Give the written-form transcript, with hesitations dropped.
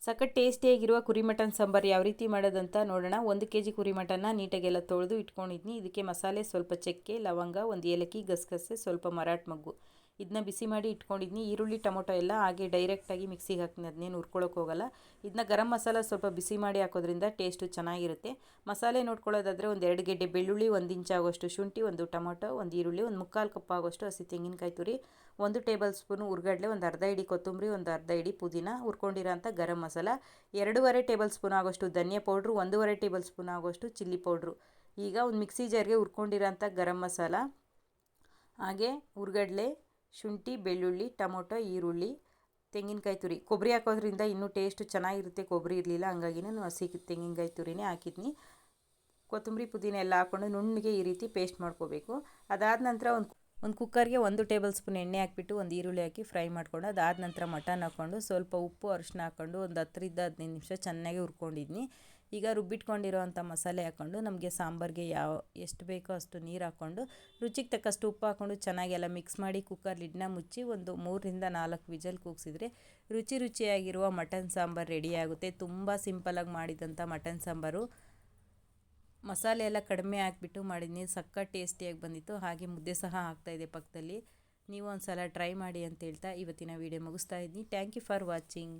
ಸಖತ್ ಟೇಸ್ಟಿಯಾಗಿರುವ ಕುರಿ ಮಟನ್ ಸಾಂಬಾರು ಯಾವ ರೀತಿ ಮಾಡೋದಂತ ನೋಡೋಣ. 1 kg ಕುರಿ ಮಟನ್ನ ನೀಟಾಗೆಲ್ಲ ತೊಳೆದು ಇಟ್ಕೊಂಡಿದ್ನಿ. ಇದಕ್ಕೆ ಮಸಾಲೆ ಸ್ವಲ್ಪ ಚಕ್ಕೆ, ಲವಂಗ, ಒಂದು ಏಲಕ್ಕಿ, ಗಸಗಸೆ, ಸ್ವಲ್ಪ ಮರಾಠ ಮೊಗ್ಗು ಇದನ್ನ ಬಿಸಿ ಮಾಡಿ ಇಟ್ಕೊಂಡಿದ್ನಿ. ಈರುಳ್ಳಿ ಟೊಮೊಟೊ ಎಲ್ಲ ಹಾಗೆ ಡೈರೆಕ್ಟಾಗಿ ಮಿಕ್ಸಿಗೆ ಹಾಕ್ತೀನಿ, ಅದನ್ನೇನು ಹುರ್ಕೊಳ್ಳೋಕೆ ಹೋಗಲ್ಲ. ಇದನ್ನ ಗರಂ ಮಸಾಲ ಸ್ವಲ್ಪ ಬಿಸಿ ಮಾಡಿ ಹಾಕೋದ್ರಿಂದ ಟೇಸ್ಟು ಚೆನ್ನಾಗಿರುತ್ತೆ. ಮಸಾಲೆ ನೋಡ್ಕೊಳ್ಳೋದಾದರೆ 1-2 ಗೆಡ್ಡೆ ಬೆಳ್ಳುಳ್ಳಿ, 1 ಇಂಚ್ ಆಗೋಷ್ಟು ಶುಂಠಿ, 1 ಟೊಮೊಟೊ, 1 ಈರುಳ್ಳಿ, 1/4 ಕಪ್ ಆಗೋಷ್ಟು ಹಸಿ ತೆಂಗಿನಕಾಯಿ ತುರಿ, 1 ಟೇಬಲ್ ಸ್ಪೂನು ಹುರ್ಗಡ್ಲೆ, 1 ಅರ್ಧ ಹಿಡಿ ಕೊತ್ತಂಬರಿ, 1 ಅರ್ಧ ಹಿಡಿ ಪುದೀನ, ಹುರ್ಕೊಂಡಿರೋಂಥ ಗರಂ ಮಸಾಲ, 2.5 ಟೇಬಲ್ ಸ್ಪೂನ್ ಆಗೋಷ್ಟು ಧನಿಯಾ ಪೌಡ್ರು, 1.5 ಟೇಬಲ್ ಸ್ಪೂನ್ ಆಗೋಷ್ಟು ಚಿಲ್ಲಿ ಪೌಡ್ರು. ಈಗ ಒಂದು ಮಿಕ್ಸಿ ಜಾರ್ಗೆ ಹುರ್ಕೊಂಡಿರೋಂಥ ಗರಂ ಮಸಾಲ, ಹಾಗೆ ಹುರ್ಗಡ್ಲೆ, ಶುಂಠಿ, ಬೆಳ್ಳುಳ್ಳಿ, ಟೊಮೊಟೊ, ಈರುಳ್ಳಿ, ತೆಂಗಿನಕಾಯಿ ತುರಿ, ಕೊಬ್ಬರಿ ಹಾಕೋದ್ರಿಂದ ಇನ್ನೂ ಟೇಸ್ಟು ಚೆನ್ನಾಗಿರುತ್ತೆ. ಕೊಬ್ಬರಿ ಇರಲಿಲ್ಲ, ಹಂಗಾಗಿ ನಾನು ಹಸಿ ತೆಂಗಿನಕಾಯಿ ತುರಿನೇ ಹಾಕಿದ್ನಿ. ಕೊತ್ತಂಬರಿ ಪುದೀನ ಎಲ್ಲ ಹಾಕ್ಕೊಂಡು ನುಣ್ಣಗೆ ಈ ರೀತಿ ಪೇಸ್ಟ್ ಮಾಡ್ಕೋಬೇಕು. ಅದಾದ ನಂತರ ಒಂದು ಕುಕ್ಕರ್ಗೆ 1 ಟೇಬಲ್ ಸ್ಪೂನ್ ಎಣ್ಣೆ ಹಾಕ್ಬಿಟ್ಟು 1 ಈರುಳ್ಳಿ ಹಾಕಿ ಫ್ರೈ ಮಾಡ್ಕೊಂಡು, ಅದಾದ ನಂತರ ಮಟನ್ ಹಾಕ್ಕೊಂಡು ಸ್ವಲ್ಪ ಉಪ್ಪು ಅರಿಶಿನ ಹಾಕ್ಕೊಂಡು ಒಂದು 10-15 ನಿಮಿಷ ಚೆನ್ನಾಗಿ ಹುರ್ಕೊಂಡಿದ್ನಿ. ಈಗ ರುಬ್ಬಿಟ್ಕೊಂಡಿರೋ ಅಂಥ ಮಸಾಲೆ ಹಾಕ್ಕೊಂಡು ನಮಗೆ ಸಾಂಬಾರಿಗೆ ಎಷ್ಟು ಬೇಕೋ ಅಷ್ಟು ನೀರು ಹಾಕ್ಕೊಂಡು ರುಚಿಗೆ ತಕ್ಕಷ್ಟು ಉಪ್ಪು ಹಾಕ್ಕೊಂಡು ಚೆನ್ನಾಗೆಲ್ಲ ಮಿಕ್ಸ್ ಮಾಡಿ ಕುಕ್ಕರ್ ಲಿಡ್ನ ಮುಚ್ಚಿ ಒಂದು 3-4 ವಿಜಲ್ ಕೂಗಿಸಿದ್ರೆ ರುಚಿಯಾಗಿರುವ ಮಟನ್ ಸಾಂಬಾರು ರೆಡಿಯಾಗುತ್ತೆ. ತುಂಬ ಸಿಂಪಲಾಗಿ ಮಾಡಿದಂಥ ಮಟನ್ ಸಾಂಬಾರು. ಮಸಾಲೆ ಎಲ್ಲ ಕಡಿಮೆ ಹಾಕ್ಬಿಟ್ಟು ಮಾಡಿದ್ನಿ, ಸಖತ್ ಟೇಸ್ಟಿಯಾಗಿ ಬಂದಿತ್ತು. ಹಾಗೆ ಮುದ್ದೆ ಸಹ ಆಗ್ತಾಯಿದೆ ಪಕ್ಕದಲ್ಲಿ. ನೀವು ಒಂದು ಸಲ ಟ್ರೈ ಮಾಡಿ ಅಂತ ಹೇಳ್ತಾ ಇವತ್ತಿನ ವಿಡಿಯೋ ಮುಗಿಸ್ತಾ ಇದ್ದೀನಿ. Thank you for watching.